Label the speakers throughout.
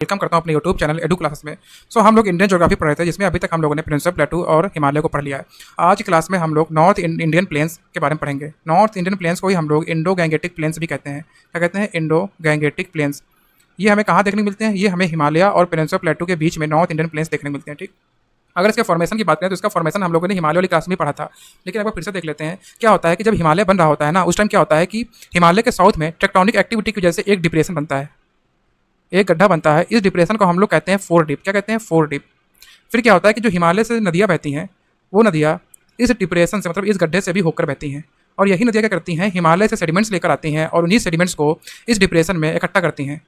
Speaker 1: Welcome करता हूं अपने यूट्यूब चैनल एडू क्लासेस में। हम लोग इंडियन ज्योग्राफी पढ़ रहे थे, जिसमें अभी तक हम लोगों ने पेनिनसुला प्लेटू और हिमालय को पढ़ लिया है। आज की क्लास में हम लोग नॉर्थ इंडियन प्लेन्स के बारे में पढ़ेंगे। नॉर्थ इंडियन प्लेन्स को ही हम लोग इंडो गैंगेटिक प्लेन्स भी कहते हैं। क्या कहते हैं? Indo Gangetic plains. ये हमें कहाँ देखने को मिलते हैं? ये हमें हिमालय और पेनिनसुला प्लेटू के बीच में नॉर्थ इंडियन प्लेन्स देखने को मिलते हैं। ठीक, अगर इसके फॉर्मेशन की बात करें तो इसका फॉर्मेशन हम लोगों ने हिमालय वाली क्लास में पढ़ा था, लेकिन एक बार फिर से देख लेते हैं। क्या होता है कि जब हिमालय बन रहा होता है ना, उस टाइम क्या होता है कि हिमालय के साउथ में टेक्टोनिक एक्टिविटी की वजह से एक डिप्रेशन बनता है, एक गड्ढा बनता है। इस डिप्रेशन को हम लोग कहते हैं फोर डिप। क्या कहते हैं? Foredeep. फिर क्या होता है कि जो हिमालय से नदियाँ बहती हैं, वो नदियाँ इस डिप्रेशन से, मतलब इस गड्ढे से भी होकर बहती हैं, और यही नदियाँ क्या करती हैं? हिमालय से सेडिमेंट्स लेकर आती हैं और उन्हीं सेडिमेंट्स को इस डिप्रेशन में इकट्ठा करती हैं।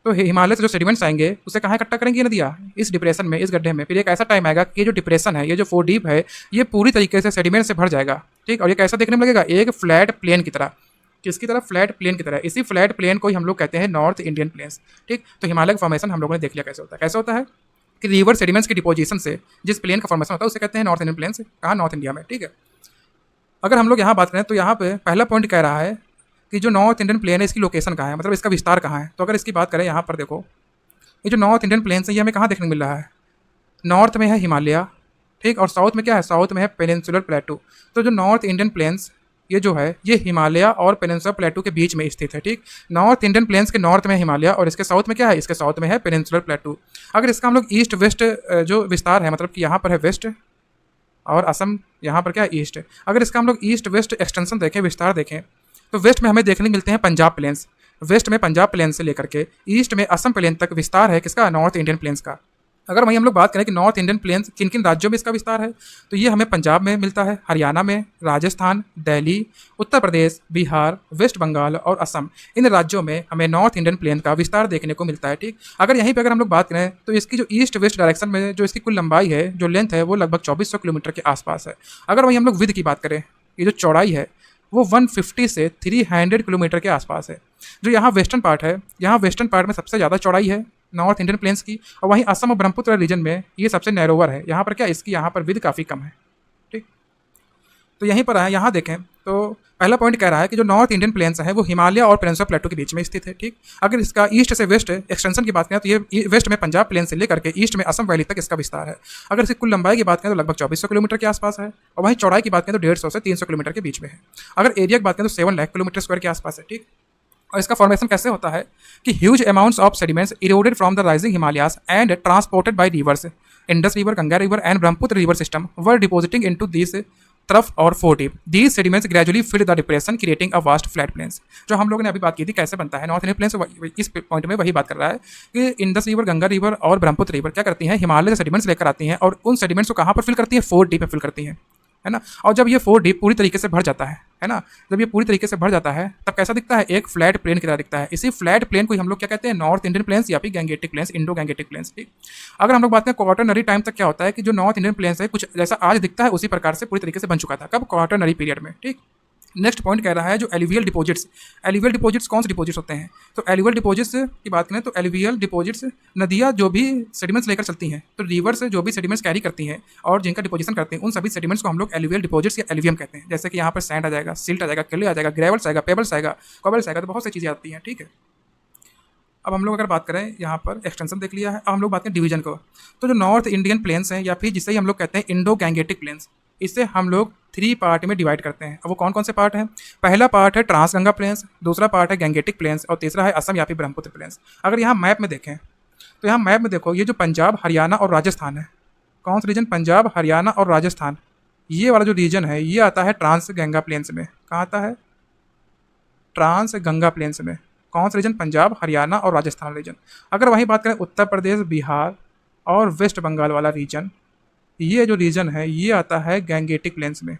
Speaker 1: तो हिमालय से जो सेडिमेंट्स आएंगे उसे कहाँ इकट्ठा करेंगी ये नदियाँ? इस डिप्रेशन में, इस गड्ढे में। फिर एक ऐसा टाइम आएगा कि ये जो डिप्रेशन है, ये जो फोर डीप है, ये पूरी तरीके से सेडिमेंट से भर जाएगा। ठीक, और ये कैसा देखने में लगेगा? एक फ्लैट प्लेन की तरह। किसकी तरह? फ्लैट प्लेन की तरह। इसी फ्लैट प्लेन को ही हम लोग कहते हैं नॉर्थ इंडियन प्लेन्स। ठीक, तो हिमालय का फॉर्मेशन हम लोगों ने देख लिया कैसे होता है। कैसे होता है कि रिवर सेडिमेंट्स की डिपोजिशन से जिस प्लेन का फॉर्मेशन होता है उसे कहते हैं नॉर्थ इंडियन प्लेन्स। कहाँ? नॉर्थ इंडिया में। ठीक है, अगर हम लोग यहाँ बात करें तो यहाँ पे पहला पॉइंट कह रहा है कि जो नॉर्थ इंडियन प्लेन है, इसकी लोकेशन कहाँ है, मतलब इसका विस्तार कहाँ है। तो अगर इसकी बात करें, यहाँ पर देखो, ये जो नॉर्थ इंडियन प्लेन्स है, ये हमें कहाँ देखने को मिल रहा है? नॉर्थ में है हिमालय, ठीक, और साउथ में क्या है? साउथ में है पेनिनसुलर प्लेटू। तो जो नॉर्थ इंडियन प्लेन्स ये जो है, ये हिमालय और पेनिनसुलर प्लेटू के बीच में स्थित है। ठीक, नॉर्थ इंडियन प्लेन्स के नॉर्थ में हिमालय और इसके साउथ में क्या है? इसके साउथ में है पेनिनसुलर प्लेटू। अगर इसका हम लोग ईस्ट वेस्ट जो विस्तार है, मतलब कि यहाँ पर है वेस्ट और असम, यहाँ पर क्या है? ईस्ट। अगर इसका हम लोग ईस्ट वेस्ट एक्सटेंशन देखें, विस्तार देखें, तो वेस्ट में हमें देखने को मिलते हैं पंजाब प्लेन्स। वेस्ट में पंजाब प्लेन से लेकर के ईस्ट में असम प्लेन तक विस्तार है किसका? नॉर्थ इंडियन प्लेन्स का। अगर वहीं हम लोग बात करें कि नॉर्थ इंडियन प्लेन्स किन किन राज्यों में इसका विस्तार है, तो ये हमें पंजाब में मिलता है, हरियाणा में, राजस्थान, दिल्ली, उत्तर प्रदेश, बिहार, वेस्ट बंगाल और असम। इन राज्यों में हमें नॉर्थ इंडियन प्लेन का विस्तार देखने को मिलता है। ठीक, अगर यहीं पर अगर हम लोग बात करें तो इसकी जो ईस्ट वेस्ट डायरेक्शन में जो इसकी कुल लंबाई है, जो लेंथ है, वो लगभग 2400 किलोमीटर के आसपास है। अगर वहीं हम लोग विड्थ की बात करें, ये जो चौड़ाई है वो 150 से 300 किलोमीटर के आसपास है। जो यहाँ वेस्टर्न पार्ट है, यहाँ वेस्टर्न पार्ट में सबसे ज़्यादा चौड़ाई है नॉर्थ इंडियन प्लेन्स की, और वहीं असम और ब्रह्मपुत्र रीजन में ये सबसे नैरोवर है। यहाँ पर क्या, इसकी यहाँ पर विड्थ काफ़ी कम है। ठीक, तो यहीं पर है, यहाँ देखें तो पहला पॉइंट कह रहा है कि जो नॉर्थ इंडियन प्लेन्स है वो हिमालय और पेनिनसुला प्लेटू के बीच में स्थित है। ठीक, अगर इसका ईस्ट से वेस्ट एक्सटेंशन की बात करें तो ये वेस्ट में पंजाब प्लेन से लेकर के ईस्ट में असम वैली तक इसका विस्तार है। अगर इसकी कुल लंबाई की बात करें तो लगभग 2400 किलोमीटर के आसपास है, और वहीं चौड़ाई की बात करें तो 150 से 300 किलोमीटर के बीच में है। अगर एरिया की बात करें तो 7 लाख किलोमीटर स्क्वायर के आसपास है। ठीक, और इसका फॉर्मेशन कैसे होता है कि huge amounts of sediments eroded from the rising Himalayas and transported by rivers, Indus river, Ganga river and Brahmaputra river system were depositing into this तरफ और foredeep. These sediments gradually filled the depression creating a vast flat plains. जो हम लोगों ने अभी बात की थी कैसे बनता है नॉर्थ इंडियन प्लेन्स, इस पॉइंट में वही बात कर रहा है कि इंडस रिवर, गंगा रिवर और ब्रह्मपुत्र रिवर क्या करती हैं? हिमालय से सेडिमेंट्स लेकर आती हैं और उन सेडिमेंट्स को कहाँ पर फिल करती हैं? फोर डीप में फिल करती हैं, है ना। और जब ये फोर डीप पूरी तरीके से भर जाता है ना, जब ये पूरी तरीके से भर जाता है तब कैसा दिखता है? एक फ्लैट प्लेन की तरह दिखता है। इसी फ्लैट प्लेन को हम लोग क्या कहते हैं? नॉर्थ इंडियन प्लेन्स या फिर Gangetic plains, Indo Gangetic plains. ठीक, अगर हम लोग बात करें क्वार्टरनरी टाइम तक क्या होता है कि जो नॉर्थ इंडियन प्लेन्स है कुछ जैसा आज दिखता है उसी प्रकार से पूरी तरीके से बन चुका था। कब? क्वार्टरनरी पीरियड में। ठीक, नेक्स्ट पॉइंट कह रहा है जो एलुवियल डिपॉजिट्स। एलुवियल डिपॉजिट्स कौन से डिपॉजिट्स होते हैं? तो एलुवियल डिपॉजिट्स की बात करें तो एलुवियल डिपॉजिट्स नदियाँ जो भी सेडिमेंट्स लेकर चलती हैं, तो रिवर से जो भी सेडिमेंट्स कैरी करती हैं और जिनका डिपोजिशन करते हैं, उन सभी सेडिमेंट्स को हम लोग एलुवियल डिपॉजिट्स या एलुवियम कहते हैं। जैसे कि यहाँ पर सैंड आ जाएगा, सिल्ट आ जाएगा, क्ले आ जाएगा, ग्रेवल्स आएगा, पेबल्स आएगा, कॉबल्स आएगा, तो बहुत सी चीज़ें आती हैं। ठीक है, अब हम लोग अगर बात करें, यहाँ पर एक्सटेंशन देख लिया है, अब हम लोग बात करें डिवीजन को। तो जो नॉर्थ इंडियन प्लेन्स हैं या फिर जिसे हम लोग कहते हैं इंडो गैंगेटिक प्लेन्स, इसे हम लोग 3 पार्ट में डिवाइड करते हैं। अब वो कौन कौन से पार्ट हैं? पहला पार्ट है ट्रांस गंगा प्लेन्स, दूसरा पार्ट है गैंगेटिक प्लेन्स और तीसरा है असम या फिर ब्रह्मपुत्र प्लेन्स। अगर यहाँ मैप में देखें तो यहाँ मैप में देखो, ये जो पंजाब, हरियाणा और राजस्थान है, कौन सा रीजन? पंजाब, हरियाणा और राजस्थान, ये वाला जो रीजन है ये आता है ट्रांस गंगा प्लेन्स में। कहाँ आता है? ट्रांस गंगा प्लेन्स में। कौन सा रीजन? पंजाब, हरियाणा और राजस्थान रीजन। अगर वहीं बात करें उत्तर प्रदेश, बिहार और वेस्ट बंगाल वाला रीजन, ये जो रीजन है ये आता है गैंगेटिक प्लेन्स में।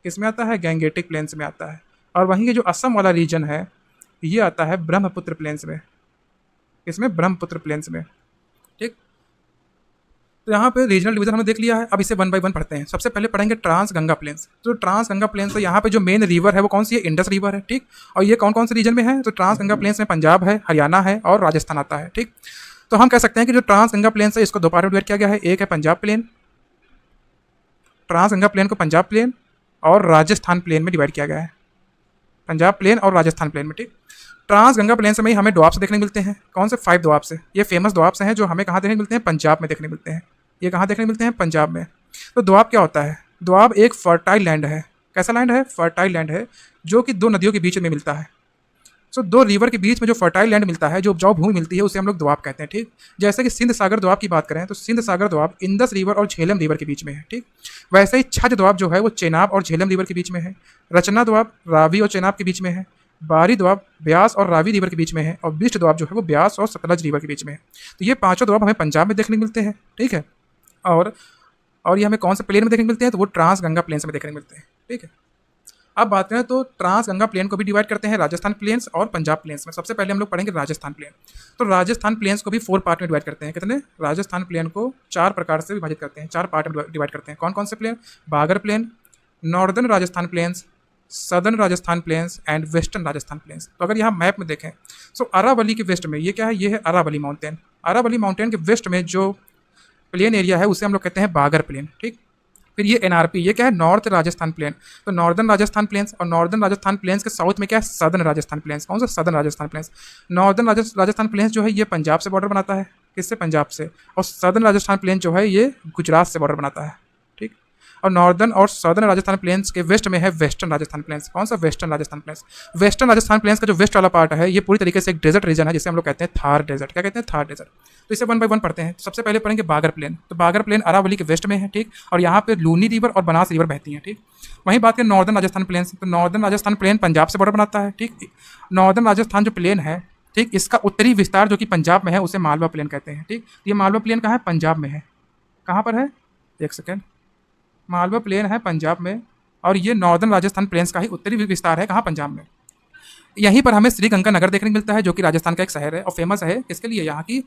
Speaker 1: किसमें आता है? गैंगेटिक प्लेन्स में आता है। और वहीं ये जो असम वाला रीजन है ये आता है ब्रह्मपुत्र प्लेन्स में। इसमें ब्रह्मपुत्र प्लेन्स में। ठीक, तो यहाँ पे रीजनल डिवीजन हमने देख लिया है। अब इसे 1 बाय 1 पढ़ते हैं। सबसे पहले पढ़ेंगे ट्रांस गंगा प्लेन्स। तो ट्रांस गंगा प्लेन्स, तो यहाँ पे जो मेन रिवर है वो कौन सी है? इंडस रिवर है। ठीक, और ये कौन कौन से रीजन में है? तो ट्रांस गंगा प्लेन्स में पंजाब है, हरियाणा है और राजस्थान आता है। ठीक, तो हम कह सकते हैं कि जो ट्रांस गंगा प्लेन्स है इसको 2 पार्ट में डिवाइड किया गया है। एक है Punjab plain, trans Ganga plain को पंजाब प्लेन और राजस्थान प्लेन में डिवाइड किया गया है। पंजाब प्लेन और राजस्थान प्लेन में। ठीक, ट्रांस गंगा प्लेन्स में ही हमें दोआब्स देखने मिलते हैं। कौन से 5 दोआब्स हैं, ये फेमस दोआब्स हैं जो हमें कहाँ देखने मिलते हैं, पंजाब में देखने मिलते हैं। ये कहाँ देखने मिलते हैं, पंजाब में। तो दोआब क्या होता है, दोआब एक फर्टाइल लैंड है। कैसा लैंड है, फर्टाइल लैंड है, जो कि 2 नदियों के बीच में मिलता है। सो 2 रिवर के बीच में जो फर्टाइल लैंड मिलता है, जो उपजाऊ भूमि मिलती है, उसे हम लोग दोआब कहते हैं। ठीक, जैसे कि सिंध सागर दोआब की बात करें तो सिंध सागर दोआब इंदस रिवर और झेलम रिवर के बीच में है। ठीक, वैसे ही छज दोआब जो है वो चेनाब और झेलम रिवर के बीच में है। रचना दोआब रावी और चेनाब के बीच में है। बारी दोआब ब्यास और रावी रिवर के बीच में है। और बिष्ट दोआब जो है वो ब्यास और सतलज रिवर के बीच में है। तो ये 5 दोआब हमें पंजाब में देखने को मिलते हैं। ठीक है, और ये हमें कौन से प्लेन में देखने को मिलते हैं, तो वो ट्रांस गंगा प्लेन्स में देखने को मिलते हैं। ठीक है, अब बात करें तो ट्रांस गंगा प्लेन को भी डिवाइड करते हैं राजस्थान प्लेन्स और पंजाब प्लेन्स में। सबसे पहले हम लोग पढ़ेंगे राजस्थान प्लेन। तो राजस्थान प्लेन्स को भी 4 पार्ट में डिवाइड करते हैं। कितने, राजस्थान प्लेन को 4 प्रकार से विभाजित करते हैं, 4 पार्ट में डिवाइड करते हैं। कौन कौन से plain, Bagar plain, northern Rajasthan plains, southern Rajasthan plains and western Rajasthan plains. तो अगर यहाँ मैप में देखें तो अरावली के वेस्ट में ये क्या है, ये है अरावली माउंटेन। अरावली माउंटेन के वेस्ट में जो प्लेन एरिया है उसे हम लोग कहते हैं बागर प्लेन। ठीक, फिर ये एनआरपी, ये क्या है, नॉर्थ राजस्थान प्लेन। तो नॉर्दर्न राजस्थान प्लेन्स, और नॉर्दर्न राजस्थान प्लेन्स के साउथ में क्या है, सदर्न राजस्थान प्लेन्स। कौन सा, southern Rajasthan plains. Northern Rajasthan plains जो है ये पंजाब से बॉर्डर बनाता है, किससे, पंजाब से। और सदर्न राजस्थान प्लेन जो है ये गुजरात से बॉर्डर बनाता है। ठीक, और नॉर्दर्न और सदर्न राजस्थान प्लेन्स के वेस्ट में है वेस्टर्न राजस्थान प्लेन्स। कौन सा, western Rajasthan plains. Western Rajasthan plains का जो वेस्ट वाला पार्ट है ये पूरी तरीके से एक डेजर्ट रीजन है, जिसे हम लोग कहते हैं थार डेजर्ट। क्या कहते हैं, थार डेजर्ट। तो इसे 1 बाय 1 पढ़ते हैं। सबसे पहले पढ़ेंगे बागर प्लेन। तो बागर प्लेन अरावली के वेस्ट में है। ठीक, और यहाँ पे लूनी रिवर और बनास रिवर बहती हैं। ठीक, वहीं बात करें नॉर्दर्न राजस्थान प्लेन। तो नॉर्दर्न राजस्थान प्लेन पंजाब से बॉर्डर बनाता है। ठीक, नॉर्दर्न राजस्थान जो प्लेन है, ठीक, इसका उत्तरी विस्तार जो कि पंजाब में है उसे मालवा प्लेन कहते हैं। ठीक, ये मालवा प्लेन कहाँ है, पंजाब में है। कहाँ पर है, एक सेकेंड, मालवा प्लेन है पंजाब में, और ये नॉर्दर्न राजस्थान प्लेन्स का ही उत्तरी विस्तार है, कहाँ, पंजाब में। यहीं पर हमें श्रीगंगानगर देखने को मिलता है, जो कि राजस्थान का एक शहर है और फेमस है किसके लिए, यहाँ की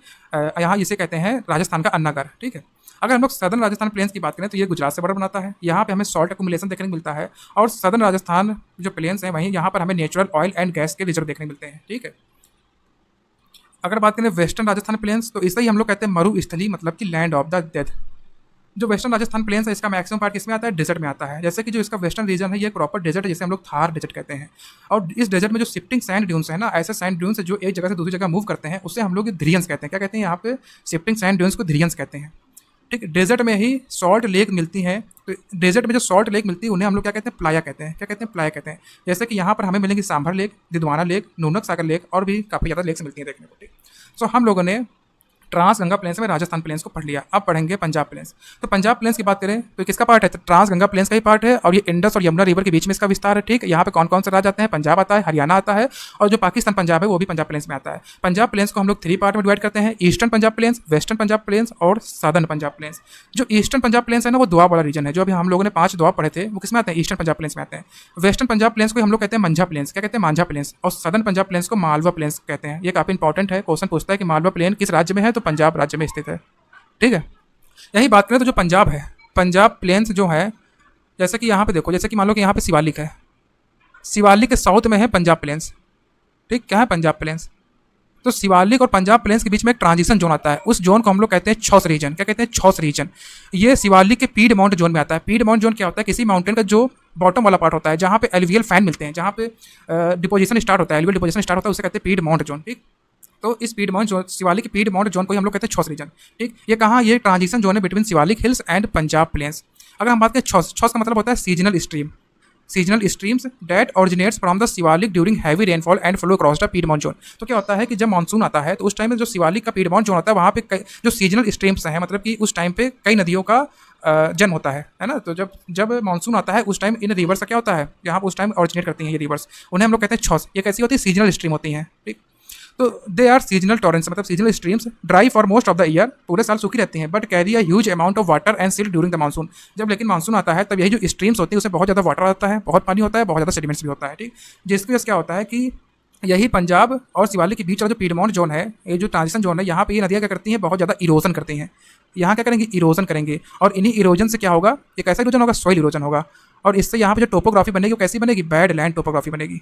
Speaker 1: यहाँ इसे कहते हैं राजस्थान का अन्नागर। ठीक है, अगर हम लोग सदर्न राजस्थान प्लेन्स की बात करें तो ये गुजरात से बॉर्डर बनाता है। यहाँ पे हमें सॉल्ट एक्युमुलेशन देखने को मिलता है। और सदर्न राजस्थान जो प्लेन्स हैं वहीं यहाँ पर हमें नेचुरल ऑयल एंड गैस के रिजर्व देखने को मिलते हैं। ठीक है, अगर बात करें वेस्टर्न राजस्थान प्लेन्स तो इसे ही हम लोग कहते हैं मरुस्थली, मतलब कि लैंड ऑफ द डेथ। जो वेस्टर्न राजस्थान प्लेन्स है इसका मैक्सिमम पार्ट किसमें आता है, डेजर्ट में आता है। जैसे कि जो इसका वेस्टर्न रीजन है ये प्रॉपर डेजर्ट है, जिसे हम लोग थार डेजर्ट कहते हैं। और इस डेजर्ट में जो शिफ्टिंग सैंड ड्यून्स है ना, ऐसे सैंड ड्यून्स जो एक जगह से दूसरी जगह मूव करते हैं उसे हम लोग ध्रियंस कहते हैं। क्या कहते हैं, यहाँ पे शिफ्टिंग सैंड ड्यून्स को ध्रियंस कहते हैं। ठीक, डेजर्ट में ही सॉल्ट लेक मिलती हैं। तो डेजर्ट में जो सॉल्ट लेक मिलती है उन्हें हम लोग क्या कहते हैं, प्लाया कहते हैं। क्या कहते हैं, प्लाया कहते हैं। जैसे कि यहाँ पर हमें मिलेंगी सांभर लेक, दिद्वाना लेक, नूनक सागर लेक और भी काफ़ी ज़्यादा लेक्स मिलती हैं देखने को। ठीक, सो हम लोगों ने ट्रांस गंगा प्लेन्स में राजस्थान प्लेन्स को पढ़ लिया। अब पढ़ेंगे पंजाब प्लेन्स। तो पंजाब प्लेन्स की बात करें तो किसका पार्ट है, तो ट्रांस गंगा प्लेन्स का ही पार्ट है, और ये इंडस और यमुना रिवर के बीच में इसका विस्तार है। ठीक, यहाँ पे कौन कौन से राज्य आते हैं, पंजाब आता है, हरियाणा आता है, और जो पाकिस्तान पंजाब है वो भी पंजाब प्लेन्स में आता है। पंजाब प्लेन्स को हम लोग 3 पार्ट में डिवाइड करते हैं, eastern Punjab plains, western Punjab plains और सदर्न पंजाब प्लेन्स। जो ईस्टर्न पंजाब प्लेन्स है ना वो दोआब वाला रीजन है। जो अभी हम लोगों ने 5 दोआब पढ़े थे वो किसमें आते हैं, ईस्टर्न पंजाब प्लेन्स में आते हैं। वेस्टर्न पंजाब प्लेन्स को हम लोग कहते हैं मंझा प्लेन्स। क्या कहते हैं, मांझा प्लेन्स। और सदर्न पंजाब प्लेन्स को मालवा प्लेन्स कहते हैं। ये काफ़ी इंपॉर्टेंट है, क्वेश्चन पूछता है कि मालवा प्लेन किस राज्य में है, तो पंजाब राज्य में स्थित है। ठीक है, यही बात करें तो जो पंजाब है, पंजाब प्लेन्स जो है, जैसे कि यहाँ पे देखो, जैसे कि मान लो कि यहाँ पे शिवालिक है, शिवालिक के साउथ में है पंजाब प्लेन्स। ठीक, क्या है, पंजाब प्लेन्स। तो शिवालिक और पंजाब प्लेन्स के बीच में एक ट्रांजिशन जोन आता है, उस जोन को हम लोग कहते हैं छौस रीजन। क्या कहते हैं, छौस रीजन। ये शिवालिक के पीड माउंट जोन में आता है। पीड माउंट जोन क्या होता है, किसी माउंटेन का जो बॉटम वाला पार्ट होता है, जहाँ पे एलुवियल फैन मिलते हैं, जहाँ पे डिपोजिशन स्टार्ट होता है, एलुवियल डिपोजिशन स्टार्ट होता है, उसे कहते हैं पीड माउंट जोन। ठीक, तो इस पीड माउंट जोन, शिवालिक पीड माउंट जोन को हम लोग कहते हैं छौस रीजन। ठीक, ये कहाँ, ये ट्रांजिशन जोन है between Shivalik hills and Punjab plains. अगर हम बात करें छौस, छौस का मतलब होता है seasonal stream. Seasonal streams that originates from the Shivalik during heavy rainfall and flow across the piedmont zone. तो क्या होता है कि जब मानसून आता है तो उस टाइम में जो शिवालिक का पीड माउंट जोन होता है वहाँ पे जो सीजनल स्ट्रीम्स हैं, मतलब कि उस टाइम पे कई नदियों का जन्म होता है ना। तो जब मानसून आता है उस टाइम इन रिवर्स का क्या होता है, यहाँ पर उस टाइम ऑरिजिनेट करती हैं ये रिवर्स, उन्हें हम लोग कहते हैं छौस। ये कैसी होती है, सीजनल स्ट्रीम होती हैं। ठीक, तो दे आर सीजनल टॉरेंट्स, मतलब seasonal streams dry for most of the year, पूरे साल सूखी रहती हैं, but carry a huge amount of water and silt during the monsoon. जब लेकिन मानसून आता है तब यही जो स्ट्रीम्स होती है उसमें बहुत ज़्यादा वाटर आता है, बहुत पानी होता है, बहुत ज़्यादा सेडिमेंट्स भी होता है। ठीक, जिसकी वजह से क्या होता है कि यही पंजाब और शिवालिक के बीच वाला जो पीडमाउंट जोन है, ये जो ट्रांजिशन जोन है, यहाँ पे ये नदियाँ क्या करती हैं, बहुत ज़्यादा इरोजन करती हैं। यहाँ क्या करेंगे, इरोजन करेंगे, और इन्हीं इरोजन से क्या होगा, एक ऐसा इरोजन होगा, सॉइल इरोजन होगा, और इससे यहाँ पे जो टोपोग्राफी बनेगी वो कैसी बनेगी, बैड लैंड टोपोग्राफी बनेगी।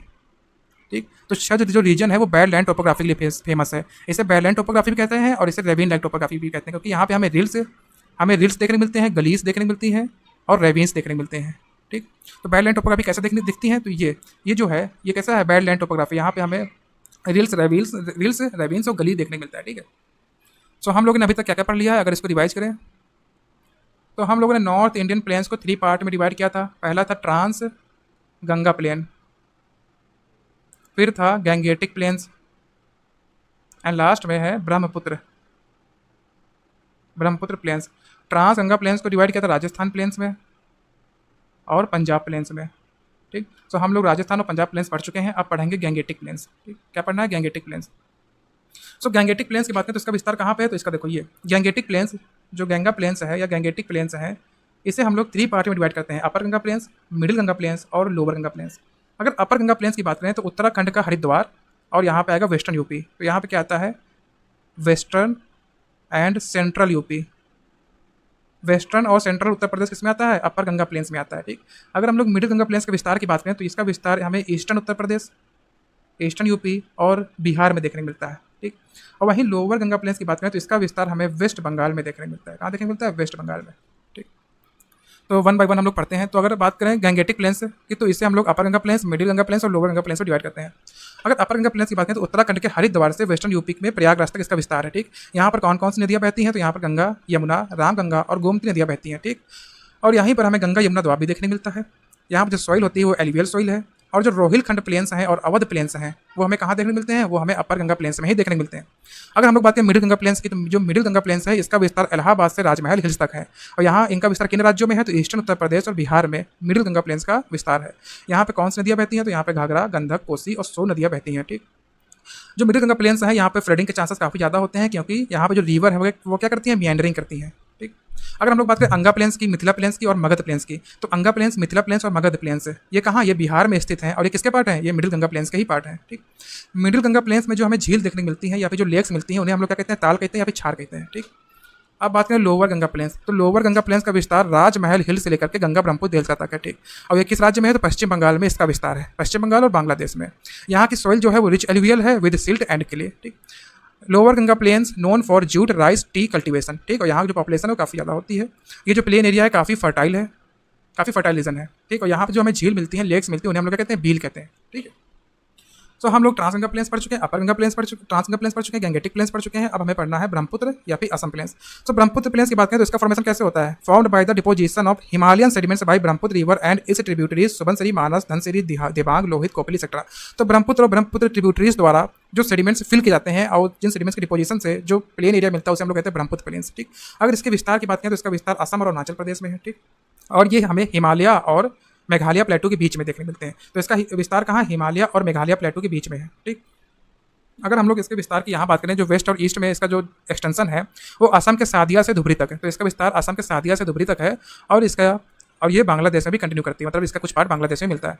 Speaker 1: ठीक, तो छज जो रीजन है वो बैड लैंड टोपोग्राफी के लिए फेमस है। इसे बैड लैंड टोपोग्राफी भी कहते हैं और इसे रेविन लैंड टोपोग्राफी भी कहते हैं, क्योंकि यहाँ पे हमें रिल्स देखने मिलते हैं, गलीस देखने मिलती हैं और रेविन्स देखने मिलते हैं। ठीक, तो बैड लैंड टोपोग्राफी कैसे दिखती है, तो ये जो है ये कैसा है, बैड लैंड टोपोग्राफी। यहाँ पे हमें रेविन्स और गली देखने को मिलता है। ठीक है, सो हम लोगों ने अभी तक क्या क्या पढ़ लिया है, अगर इसको रिवाइज करें तो हम लोगों ने नॉर्थ इंडियन प्लेन्स को 3 पार्ट में डिवाइड किया था। पहला था ट्रांस गंगा प्लेन, फिर था गैंगेटिक प्लेन्स, एंड लास्ट में है Brahmaputra plains. Trans Ganga plains को डिवाइड किया था राजस्थान प्लेन्स में और पंजाब प्लेन्स में। ठीक, तो हम लोग राजस्थान और पंजाब प्लेन्स पढ़ चुके हैं, अब पढ़ेंगे गैंगेटिक प्लेन्स। ठीक, क्या पढ़ना है? Gangetic plains. So Gangetic plains की बात करें तो इसका विस्तार कहाँ पे है, तो इसका देखो ये गैंगेटिक प्लेन्स जो गंगा प्लेन्स है या गैंगेटिक प्लेन्स है, इसे हम लोग 3 पार्ट में डिवाइड करते हैं, upper Ganga plains, middle Ganga plains और लोअर गंगा प्लेन्स। अगर अपर गंगा प्लेन्स की बात करें तो उत्तराखंड का हरिद्वार और यहाँ पे आएगा वेस्टर्न यूपी। तो यहाँ पे क्या आता है? Western and central UP. Western और सेंट्रल उत्तर प्रदेश किस में आता है? अपर गंगा प्लेन्स में आता है। ठीक, अगर हम लोग मिडिल गंगा प्लेन्स के विस्तार की बात करें तो इसका विस्तार हमें eastern Uttar Pradesh, eastern UP और बिहार में देखने को मिलता है। ठीक, और वहीं लोअर गंगा प्लेन्स की बात करें तो इसका विस्तार हमें वेस्ट बंगाल में देखने को मिलता है। कहाँ देखने को मिलता है? वेस्ट बंगाल में। ठीक, तो 1 बाय 1 हम लोग पढ़ते हैं। तो अगर बात करें गैंगेटिक प्लेन्स की तो इसे हम लोग upper Ganga plains, middle Ganga plains और लोअर गंगा प्लेन्स को डिवाइड करते हैं। अगर अपर गंगा प्लेन्स की बात करें तो उत्तराखंड के हरिद्वार से वेस्टर्न यूपी में प्रयागराज तक इसका विस्तार है। ठीक, यहाँ पर कौन कौन सी नदियाँ बहती हैं? तो यहाँ पर गंगा, यमुना, रामगंगा और गोमती नदियाँ बहती हैं। ठीक, और यहीं पर हमें गंगा यमुना दोआब भी देखने मिलता है। यहाँ पर जो सॉइल होती है वो एलुवियल सॉइल है, और जो रोहिलखंड प्लेन्स हैं और अवध प्लेन्स हैं वो हमें कहाँ देखने मिलते हैं? वो हमें अपर गंगा प्लेन्स में ही देखने मिलते हैं। अगर हम लोग बात करें मिडिल गंगा प्लेन्स की तो जो मिडिल गंगा प्लेन्स है इसका विस्तार इलाहाबाद से राजमहल हिल्स तक है, और यहाँ इनका विस्तार किन राज्यों में है? तो ईस्टर्न उत्तर प्रदेश और बिहार में मिडिल गंगा प्लेन्स का विस्तार है। यहाँ पे कौन सी नदियाँ बहती हैं? तो यहाँ पे घाघरा, गंडक, कोसी और सोन नदियाँ बहती हैं। ठीक, जो मिडिल गंगा प्लेन्स है यहाँ पे फ्लडिंग के चांसेस काफ़ी ज़्यादा होते हैं, क्योंकि यहाँ पे जो रिवर है वो क्या करती है? मियांडरिंग करती हैं। ठीक, अगर हम लोग बात करें अंगा प्लेन्स की, मिथिला प्लेन्स की और मगध प्लेन्स की, तो अंगा प्लेन्स, मिथिला प्लेन्स और मगध प्लेन्स ये कहाँ? ये बिहार में स्थित हैं, और ये किसके पार्ट हैं? ये मिडिल गंगा प्लेन्स के ही पार्ट हैं। ठीक, मिडिल गंगा प्लेन्स में जो हमें झील देखने को मिलती है या फिर जो लेक्स मिलती हैं उन्हें हम लोग क्या कहते हैं? ताल कहते हैं या फिर छार कहते हैं। ठीक, अब बात करें लोअर गंगा प्लेन्स, तो लोअर गंगा प्लेन्स का विस्तार राजमहल हिल से लेकर के गंगा ब्रह्मपुत्र डेल्टा तक है। ठीक, और ये किस राज्य में है? तो पश्चिम बंगाल में इसका विस्तार है, पश्चिम बंगाल और बांग्लादेश में। यहाँ की सॉइल जो है वो रिच एलुवियल है विद सिल्ट एंड क्ले। ठीक, lower Ganga plains known for jute, rice, tea cultivation. ठीक, और यहाँ की जो पॉपुलेशन है वो काफ़ी ज़्यादा होती है। ये जो प्लेन एरिया है काफ़ी फर्टाइल है, काफ़ी फर्टाइल रीजन है। ठीक, और यहाँ पर जो हमें झील मिलती है, लेक्स मिलती है, उन्हें हम लोग क्या कहते हैं? बील कहते हैं। ठीक है, तो हम लोग ट्रांस गंगा प्लेन्स पढ़ चुके हैं, अपर गंगा प्लेन्स पढ़ चुके, ट्रांस गंगा प्लेन्स पढ़ चुके हैं, गैंगेटिक प्लेन्स पढ़ चुके हैं। अब हमें पढ़ना है ब्रह्मपुत्र या फिर असम प्लेन्स। तो ब्रह्मपुत्र प्लेन्स की बात करें तो इसका फॉर्मेशन कैसे होता है? Formed by the deposition of Himalayan sediments by Brahmaputra river and its tributaries Subansiri, Manas, Dhansiri, Dibang, Lohit, Kopili etcetera. तो ब्रह्मपुत्र और ब्रह्मपुत्र ट्रिब्यूटरीज द्वारा जो सेडिमेंट्स फिल किए जाते हैं और जिन सेडिमेंट्स के डिपोजिशन से जो प्लेन एरिया मिलता है उसे हम लोग कहते हैं ब्रह्मपुत्र प्लेन्स। ठीक, अगर इसके विस्तार की बात करें तो इसका विस्तार असम और अरुणाचल प्रदेश में है। ठीक, और ये हमें हिमालय और मेघालय प्लेटू के बीच में देखने मिलते हैं। तो इसका विस्तार कहाँ? हिमालय और मेघालय प्लेटू के बीच में है। ठीक, अगर हम लोग इसके विस्तार की यहाँ बात करें, जो वेस्ट और ईस्ट में इसका जो एक्सटेंशन है वो असम के सादिया से धुबरी तक है। तो इसका विस्तार असम के सादिया से धुबरी तक है, और ये बांग्लादेश में भी कंटिन्यू करती है, मतलब इसका कुछ पार्ट बांग्लादेश में मिलता है।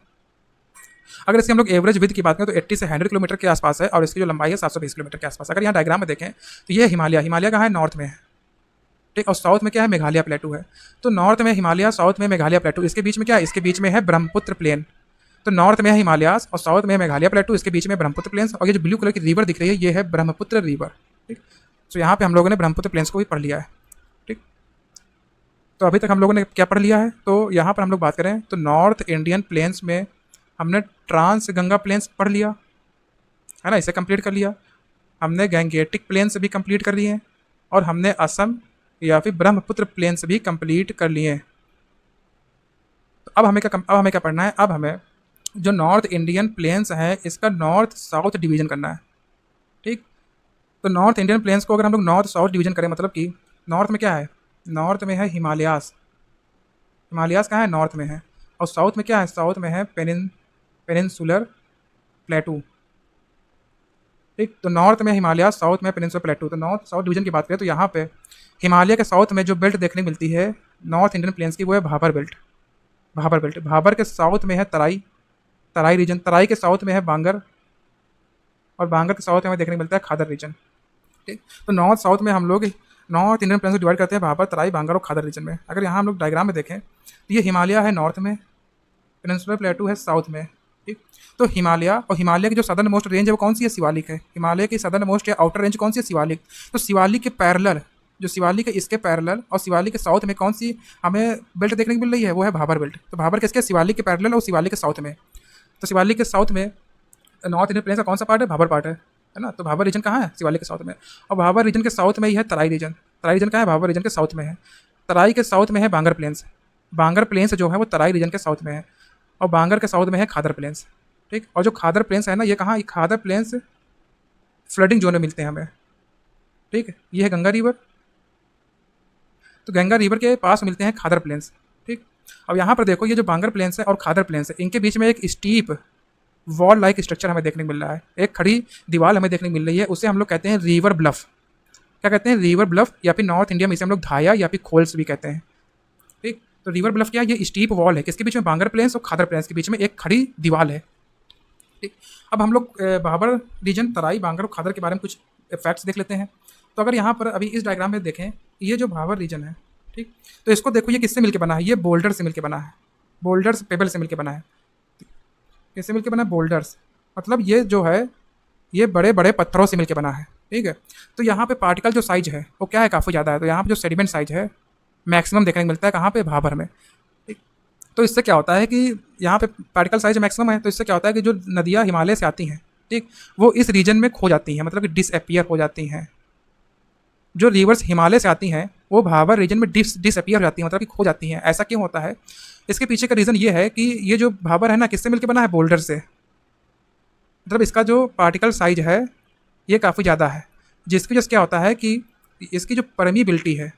Speaker 1: अगर इसकी हम लोग एवरेज विड्थ की बात करें तो 80 से 100 किलोमीटर के आसपास है, और इसकी जो लंबाई है 720 किलोमीटर के आसपास। अगर यहाँ डायग्राम में देखें तो ये हिमालय कहाँ है? नॉर्थ में है। ठीक, और साउथ में क्या है? मेघालय प्लेटू है। तो नॉर्थ में हिमालय, साउथ में मेघालय प्लेटू, इसके बीच में क्या है? इसके बीच में है ब्रह्मपुत्र प्लेन। तो नॉर्थ में है हिमालयास और साउथ में है मेघालय प्लेटू, इसके बीच में ब्रह्मपुत्र प्लेन्स, और ये जो ब्लू कलर की रिवर दिख रही है ये है ब्रह्मपुत्र रिवर। ठीक, तो यहाँ पे हम लोगों ने ब्रह्मपुत्र प्लेन्स को भी पढ़ लिया है। ठीक, तो अभी तक हम लोगों ने क्या पढ़ लिया है? तो यहाँ पर हम लोग बात करें तो नॉर्थ इंडियन प्लेन्स में हमने ट्रांस गंगा प्लेन्स पढ़ लिया है ना, इसे कंप्लीट कर लिया। हमने गैंगेटिक प्लेन्स भी कंप्लीट कर लिए हैं, और हमने असम या फिर ब्रह्मपुत्र प्लेन्स भी कंप्लीट कर लिए हैं। तो अब हमें क्या पढ़ना है? अब हमें जो नॉर्थ इंडियन प्लेन्स हैं इसका नॉर्थ साउथ डिवीजन करना है। ठीक, तो नॉर्थ इंडियन प्लेन्स को अगर हम लोग नॉर्थ साउथ डिवीजन करें, मतलब कि नॉर्थ में क्या है? नॉर्थ में है हिमालयास कहाँ है? नॉर्थ में है। और साउथ में क्या है? साउथ में है पेनिनसुलर प्लेटू। ठीक, तो नॉर्थ में हिमालयास, साउथ में पेनिनसुलर प्लेटू। तो नॉर्थ साउथ डिवीजन की बात करें तो यहाँ पे हिमालय के साउथ में जो बेल्ट देखने मिलती है नॉर्थ इंडियन प्लेन्स की वो है भाबर बेल्ट। भाबर के साउथ में है तराई रीजन, तराई के साउथ में है बांगर, और बांगर के साउथ में हमें देखने को मिलता है खादर रीजन। ठीक, तो नॉर्थ साउथ में हम लोग नॉर्थ इंडियन प्लेन्स को डिवाइड करते हैं भाबर, तराई, बांगर और खादर रीजन में। अगर यहाँ हम लोग डायग्राम में देखें तो ये हिमालय है नॉर्थ में, पेनिनसुलर प्लेटू है साउथ में। ठीक, तो हिमालय की जो सदर्न मोस्ट रेंज है वो कौन सी है? शिवालिक है। हिमालय की सदर्न मोस्ट या आउटर रेंज कौन सी है? शिवालिक। तो शिवालिक के पैरेलल, जो शिवालिक है इसके पैरेलल और शिवालिक के साउथ में कौन सी हमें बेल्ट देखने को मिल रही है? वो है भाबर बेल्ट। तो भाबर किसके? शिवालिक के पैरेलल और शिवालिक के साउथ में। तो शिवालिक के साउथ में नॉर्थ इंडियन प्लेन्स का कौन सा पार्ट है? भाबर पार्ट है ना। तो भाबर रीजन कहाँ है? शिवालिक के साउथ में। और भाबर रीजन के साउथ में ही है तराई रीजन। तराई रीजन कहाँ है? भाबर रीजन के साउथ में है। तराई के साउथ में है बांगर प्लेन्स। बांगर प्लेन्स जो है वो तराई रीजन के साउथ में है। और बांगर के साउथ में है खादर प्लेन्स। ठीक। और जो खादर प्लेन्स है ना, ये कहाँ? ये खादर प्लेन्स फ्लडिंग जोन में मिलते हैं हमें। ठीक है। ये है गंगा रिवर। तो गंगा रिवर के पास मिलते हैं खादर प्लेन्स। ठीक। अब यहाँ पर देखो, ये जो बांगर प्लेन्स है और खादर प्लेन्स है, इनके बीच में एक स्टीप वॉल लाइक स्ट्रक्चर हमें देखने को मिल रहा है। एक खड़ी दीवार हमें देखने को मिल रही है, उसे हम लोग कहते हैं रिवर ब्लफ। क्या कहते हैं? रिवर ब्लफ, या फिर नॉर्थ इंडिया में इसे हम लोग धाया या फिर खोल्स भी कहते हैं। ठीक। तो रिवर ब्लफ क्या है? ये स्टीप वॉल है, किसके बीच में? बांगर प्लेन्स और खादर प्लेन्स के बीच में एक खड़ी दीवार है। ठीक। अब हम लोग भाबर रीजन, तराई, बांगर और खादर के बारे में कुछ फैक्ट्स देख लेते हैं। तो अगर यहाँ पर अभी इस डायग्राम में देखें, ये जो भाबर रीजन है, ठीक, तो इसको देखो, ये किससे मिलकर बना है? ये बोल्डर से मिलकर बना है। बोल्डर्स पेबल से मिलकर बना है। किससे मिलकर बना है? बोल्डर्स। मतलब ये जो है, ये बड़े बड़े पत्थरों से मिलकर बना है। ठीक है। तो यहाँ पे पार्टिकल जो साइज है वो क्या है? काफ़ी ज़्यादा है। तो यहाँ पे जो सेडिमेंट साइज है मैक्सिमम देखने को मिलता है कहाँ पे? भाबर में। ठीक। तो इससे क्या होता है कि यहाँ पे पार्टिकल साइज मैक्सिमम है, तो इससे क्या होता है कि जो नदियाँ हिमालय से आती हैं, ठीक, वो इस रीजन में खो जाती हैं, मतलब कि डिसअपियर हो जाती हैं। जो रिवर्स हिमालय से आती हैं वो भाबर रीजन में डिसअपियर हो जाती हैं, मतलब कि खो जाती हैं। ऐसा क्यों होता है? इसके पीछे का रीज़न ये है कि ये जो भाबर है ना, किससे मिलकर बना है? बोल्डर से। मतलब इसका जो पार्टिकल साइज है ये काफ़ी ज़्यादा है, जिसकी वजह से क्या होता है कि इसकी जो परमिबिलिटी है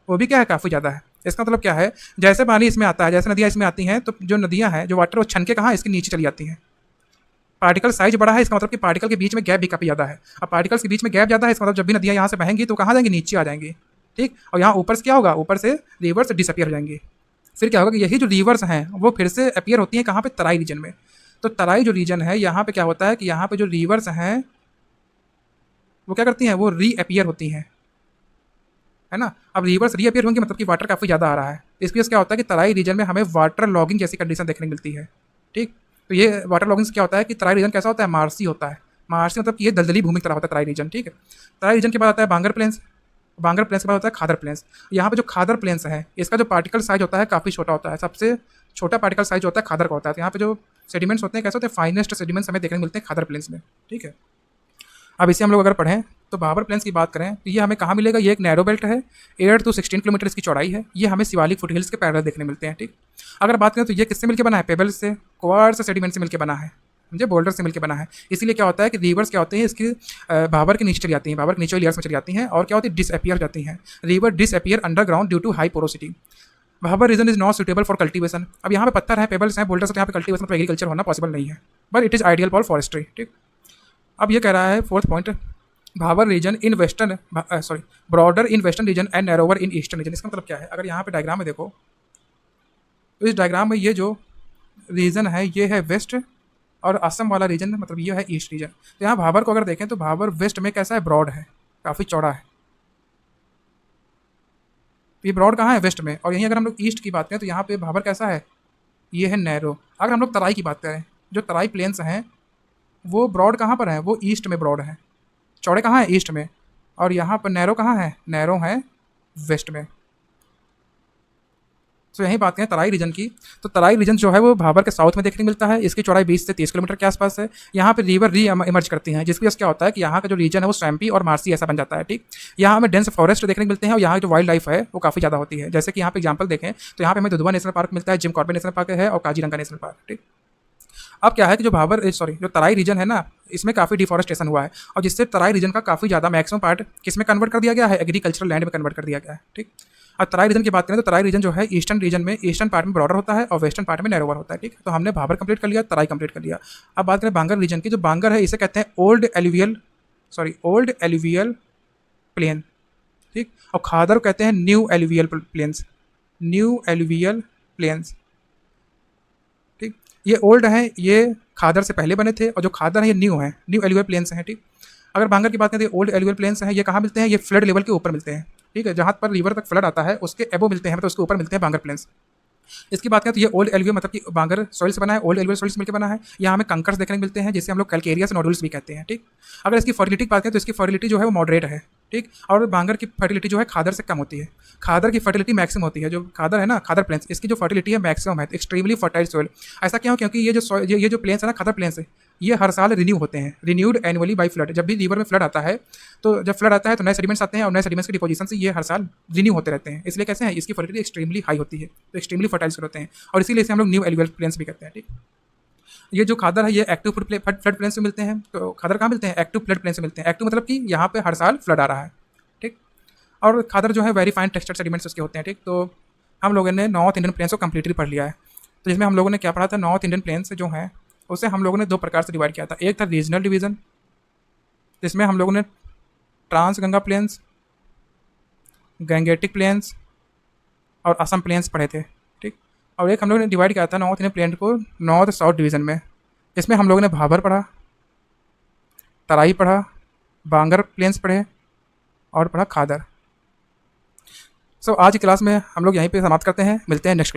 Speaker 1: वो भी क्या है? काफ़ी ज़्यादा है। इसका मतलब क्या है? जैसे पानी इसमें आता है, जैसे नदियाँ इसमें आती हैं, तो जो नदियाँ हैं, जो वाटर, वो छन के कहाँ? इसके नीचे चली जाती हैं। पार्टिकल साइज बड़ा है, इसका मतलब कि पार्टिकल के बीच में गैप भी काफ़ी ज़्यादा है। अब पार्टिकल्स के बीच में गैप ज़्यादा है, इसका मतलब जब भी नदियाँ यहाँ से बहेंगी तो कहाँ जाएंगी? नीचे आ जाएंगी। ठीक। और यहाँ ऊपर से क्या होगा? ऊपर से रिवर्स डिसअपियर हो जाएंगी। फिर क्या होगा कि यही जो रिवर्स हैं वो फिर से अपीयर होती हैं कहाँ पे? तराई रीजन में। तो तराई जो रीजन है, यहाँ पे क्या होता है कि यहाँ पे जो रिवर्स हैं वो क्या करती हैं? वो रीअपियर होती हैं, है ना। अब रिवर्स रीअपियर होंगे मतलब कि वाटर काफ़ी ज़्यादा आ रहा है। इसकी वजह से क्या होता है कि तराई रीजन में हमें वाटर लॉगिंग जैसी कंडीशन देखने को मिलती है। ठीक। तो ये वाटर लॉगिंग से क्या होता है कि तराई रीजन कैसा होता है? मार्सी होता है। मार्सी मतलब कि ये दलदली भूमि की तरह होता है तराई रीजन। ठीक है। तराई रीजन के बाद आता है बांगर प्लेन्स। बांगर प्लेन्स के बाद होता है खादर प्लेन्स। यहाँ पे जो खादर प्लेन्स है, इसका जो पार्टिकल साइज होता है काफ़ी छोटा होता है। सबसे छोटा पार्टिकल साइज होता है खादर का होता है। तो यहाँ पे जो सेडिमेंट्स होते हैं कैसे होते हैं? फाइनेस्ट सेडिमेंट्स हमें देखने को मिलते हैं खादर प्लेन्स में। ठीक है। अब इसे हम लोग अगर पढ़ें तो भाबर प्लेन्स की बात करें तो ये हमें कहाँ मिलेगा? ये एक नैरो बेल्ट है, 8 to 16 किलोमीटर इसकी चौड़ाई है। ये हमें शिवालिक फुट हिल्स के पैरेलल देखने मिलते हैं। ठीक। अगर बात करें तो ये किससे मिलकर बना है? पेबल से, क्वार्ट्ज सेडिमेंट से मिलकर बना है, मुझे बोल्डर से मिलकर बना है। इसीलिए क्या होता है कि रिवर्स क्या होते हैं, इसकी भाबर के नीचे चली जाती हैं, भाबर के नीचे लेयर्स में चली जाती हैं, और क्या होती है? डिसअपियर हो जाती हैं। River disappear underground due to high porosity. Bhabar region is not suitable for cultivation. अब यहाँ पे पत्थर है, पेबल्स हैं, बोल्डर्स, तो यहाँ पे कल्टीवेशन फॉर एग्रीकल्चर होना पॉसिबल नहीं है, but it is ideal for forestry. ठीक। अब ये कह रहा है fourth point, Bhabar region in western broader in western region and narrower in eastern region. इसका मतलब क्या है? अगर यहाँ पे डायग्राम में देखो तो इस डायग्राम में ये जो रीजन है ये है वेस्ट, और असम वाला रीजन मतलब ये है ईस्ट रीजन। तो यहाँ भाबर को अगर देखें तो भाबर वेस्ट में कैसा है? ब्रॉड है, काफ़ी चौड़ा है। तो ये ब्रॉड कहाँ है? वेस्ट में। और यहीं अगर हम लोग ईस्ट की बात करें तो यहाँ पे भाबर कैसा है? ये है नैरो। अगर हम लोग तराई की बात करें, जो तराई प्लेन्स हैं वो ब्रॉड कहाँ पर है? वो ईस्ट में ब्रॉड है, चौड़े कहाँ है? ईस्ट में। और यहाँ पर नैरो कहाँ है? नैरो है वेस्ट में। तो यही बात करें तराई रीजन की, तो तराई रीजन जो है वो भाबर के साउथ में देखने को मिलता है। इसकी चौड़ाई 20 से 30 किलोमीटर के आसपास है। यहाँ पे रिवर इमर्ज करती हैं, जिसकी वजह से क्या होता है कि यहाँ का जो रीजन है वो स्वैम्पी और मार्सी ऐसा बन जाता है। ठीक। यहाँ हमें डेंस फॉरेस्ट देखने को मिलते हैं, और यहाँ जो वाइल्ड लाइफ है वो काफ़ी ज़्यादा होती है। जैसे कि यहाँ पे एग्जाम्पल देखें तो यहाँ पे हमें दुधवा नेशनल पार्क मिलता है, जिम कॉर्बेट नेशनल पार्क है, और काजीरंगा नेशनल पार्क। ठीक। अब क्या है कि जो तराई रीजन है ना, इसमें काफ़ी डिफॉरेस्टेशन हुआ है, और जिससे तराई रीजन का काफ़ी ज़्यादा मैक्सिमम पार्ट किस में कन्वर्ट कर दिया गया है? एग्रीकल्चरल लैंड में कन्वर्ट कर दिया गया है। ठीक। अब तराई रीजन की बात करें तो तराई रीजन जो है ईस्टर्न रीजन में, ईस्टर्न पार्ट में ब्रॉडर होता है और वेस्टर्न पार्ट में नैरोवर होता है। ठीक। तो हमने भाबर कंप्लीट कर लिया, तराई कंप्लीट कर लिया। अब बात करें बांगर रीजन की। जो बांगर है इसे कहते हैं ओल्ड एलुवियल प्लेन। ठीक। और खादर कहते हैं न्यू एलुवियल प्लेन्स। ठीक। ये ओल्ड है, ये खादर से पहले बने थे, और जो खादर है ये न्यू एलुवियल प्लेन्स हैं। ठीक। अगर बांगर की बात करें तो ओल्ड एलुवियल प्लेन्स हैं, ये कहाँ मिलते हैं? ये फ्लड लेवल के ऊपर मिलते हैं। ठीक है। जहाँ पर रिवर तक फ्लड आता है उसके एबो मिलते हैं, मतलब उसके ऊपर मिलते हैं बांगर प्लेन्स। इसकी बात करें तो ये ओल्ड एलुवियल मतलब कि बांगर सॉइल से बना है, ओल्ड एलुवियल सॉइल से मिलकर बना है। यहाँ हमें कंकर्स देखने को मिलते हैं जिसे हम लोग कैलकेरियस नोडुल्स भी कहते हैं, ठीक। अगर इसकी फर्टिलिटी की बात करें तो इसकी फर्टिलिटी जो है वो मॉडरेट है, ठीक। और बांगर की फर्टिलिटी जो है खादर से कम होती है। खादर की फर्टिलिटी मैक्सिमम होती है, जो खादर है ना, खादर प्लेन्स, इसकी जो फर्टिलिटी है मैक्सिमम है, एक्सट्रीमली फर्टाइल सॉइल। ऐसा क्यों? क्योंकि ये जो प्लेन्स है ना, खादर प्लेन्स है, ये हर साल रिन्यू होते हैं, रिन्यूड एनुअली बाई फ्लड। जब भी रिवर में फ्लड आता है तो जब फ्लड आता है तो नए सेडिमेंट्स आते हैं और नए सेडिमेंट्स की डिपोजिशन से ये हर साल रिन्यू होते रहते हैं। इसलिए कैसे हैं, इसकी फर्टिलिटी एक्सट्रीमली हाई होती है, तो एक्सट्रीमली फर्टाइल होते हैं और इसीलिए इसे हम लोग न्यू एलुवियल प्लेन्स भी कहते हैं, ठीक। ये जो खादर है ये एक्टिव फ्लड प्लेन से मिलते हैं। तो खादर कहाँ मिलते हैं? एक्टिव फ्लड प्लेन से मिलते हैं। एक्टिव मतलब कि यहाँ पे हर साल फ्लड आ रहा है, ठीक। और खादर जो है वेरी फाइन टेक्सचर सेडिमेंट्स उसके होते हैं, ठीक। तो हम लोगों ने नॉर्थ इंडियन प्लेन्स को कम्प्लीटली पढ़ लिया है। तो जिसमें हम लोगों ने क्या पढ़ा था, नॉर्थ इंडियन प्लेन्स जो हैं उसे हम लोगों ने दो प्रकार से डिवाइड किया था। एक था रीजनल डिवीज़न, जिसमें हम लोगों ने trans Ganga plains, Gangetic plains और असम प्लेन्स पढ़े थे, ठीक। और एक हम लोगों ने डिवाइड किया था नॉर्थ इंडियन प्लेन को नॉर्थ साउथ डिवीज़न में। इसमें हम लोगों ने भाबर पढ़ा, तराई पढ़ा, बांगर प्लेन्स पढ़े और पढ़ा खादर। सो आज की क्लास में हम लोग यहीं पे समाप्त करते हैं, मिलते हैं नेक्स्ट